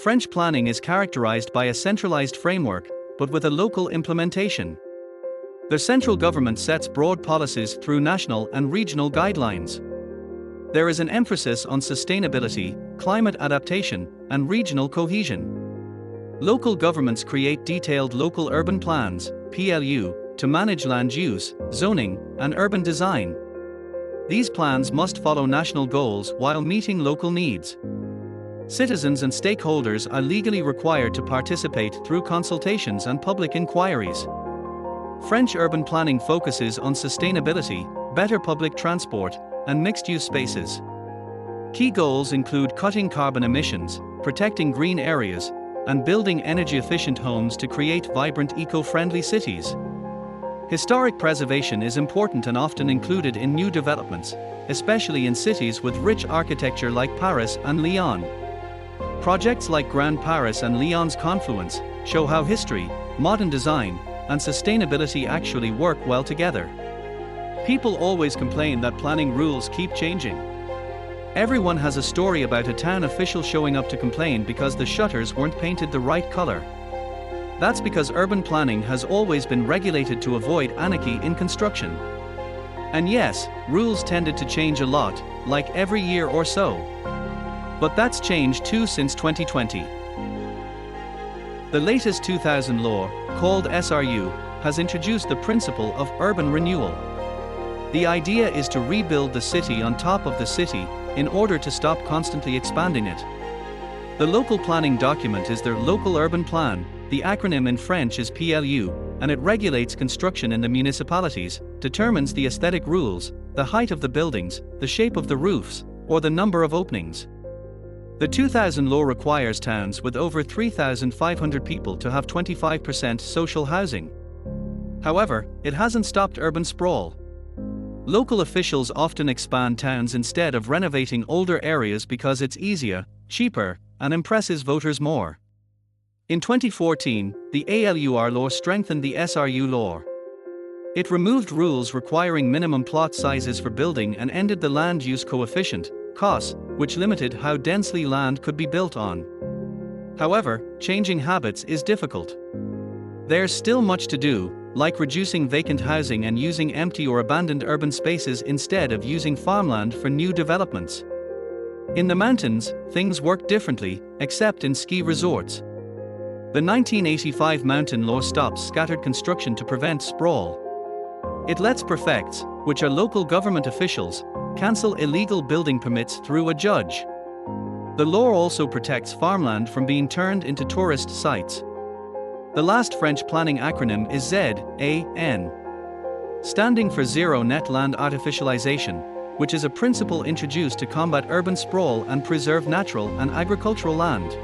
French planning is characterized by a centralized framework, but with a local implementation. The central government sets broad policies through national and regional guidelines. There is an emphasis on sustainability, climate adaptation, and regional cohesion. Local governments create detailed local urban plans, PLU, to manage land use, zoning, and urban design. These plans must follow national goals while meeting local needs. Citizens and stakeholders are legally required to participate through consultations and public inquiries. French urban planning focuses on sustainability, better public transport, and mixed-use spaces. Key goals include cutting carbon emissions, protecting green areas, and building energy-efficient homes to create vibrant eco-friendly cities. Historic preservation is important and often included in new developments, especially in cities with rich architecture like Paris and Lyon. Projects like Grand Paris and Lyon's Confluence show how history, modern design, and sustainability actually work well together. People always complain that planning rules keep changing. Everyone has a story about a town official showing up to complain because the shutters weren't painted the right color. That's because urban planning has always been regulated to avoid anarchy in construction. And yes, rules tended to change a lot, like every year or so. But that's changed too since 2020. The latest 2000 law, called SRU, has introduced the principle of urban renewal. The idea is to rebuild the city on top of the city in order to stop constantly expanding it. The local planning document is their local urban plan. The acronym in French is PLU, and it regulates construction in the municipalities, determines the aesthetic rules, the height of the buildings, the shape of the roofs, or the number of openings. The 2000 law requires towns with over 3,500 people to have 25% social housing. However, it hasn't stopped urban sprawl. Local officials often expand towns instead of renovating older areas because it's easier, cheaper, and impresses voters more. In 2014, the ALUR law strengthened the SRU law. It removed rules requiring minimum plot sizes for building and ended the land use coefficient, COS, which limited how densely land could be built on. However, changing habits is difficult. There's still much to do, like reducing vacant housing and using empty or abandoned urban spaces instead of using farmland for new developments. In the mountains, things work differently, except in ski resorts. The 1985 mountain law stops scattered construction to prevent sprawl. It lets prefects, which are local government officials, cancel illegal building permits through a judge. The law also protects farmland from being turned into tourist sites. The last French planning acronym is Z.A.N, standing for Zero Net Land Artificialization, which is a principle introduced to combat urban sprawl and preserve natural and agricultural land.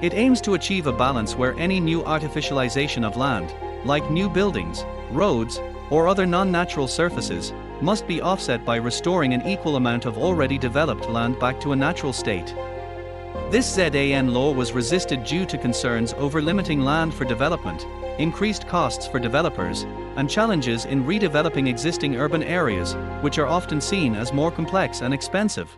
It aims to achieve a balance where any new artificialization of land, like new buildings, roads, or other non-natural surfaces, must be offset by restoring an equal amount of already developed land back to a natural state. This Z.A.N law was resisted due to concerns over limiting land for development, increased costs for developers, and challenges in redeveloping existing urban areas, which are often seen as more complex and expensive.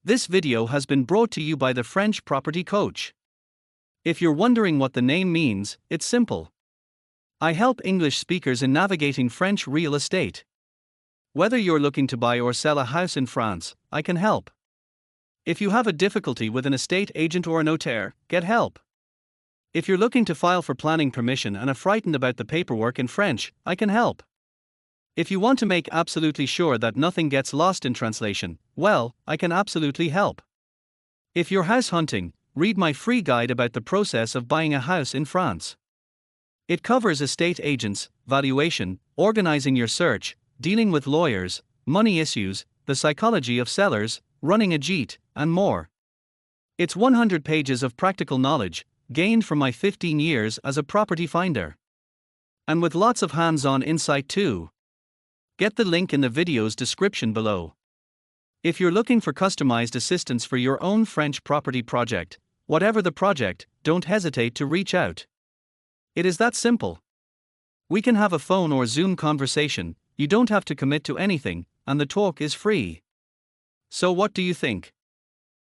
This video has been brought to you by the French Property Coach. If you're wondering what the name means, it's simple. I help English speakers in navigating French real estate. Whether you're looking to buy or sell a house in France, I can help. If you have a difficulty with an estate agent or a notaire, get help. If you're looking to file for planning permission and are frightened about the paperwork in French, I can help. If you want to make absolutely sure that nothing gets lost in translation, well, I can absolutely help. If you're house hunting, read my free guide about the process of buying a house in France. It covers estate agents, valuation, organizing your search, dealing with lawyers, money issues, the psychology of sellers, running a JIT, and more. It's 100 pages of practical knowledge, gained from my 15 years as a property finder. And with lots of hands-on insight too. Get the link in the video's description below. If you're looking for customized assistance for your own French property project, whatever the project, don't hesitate to reach out. It is that simple. We can have a phone or Zoom conversation, You don't have to commit to anything, and the talk is free. So what do you think?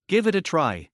Give it a try.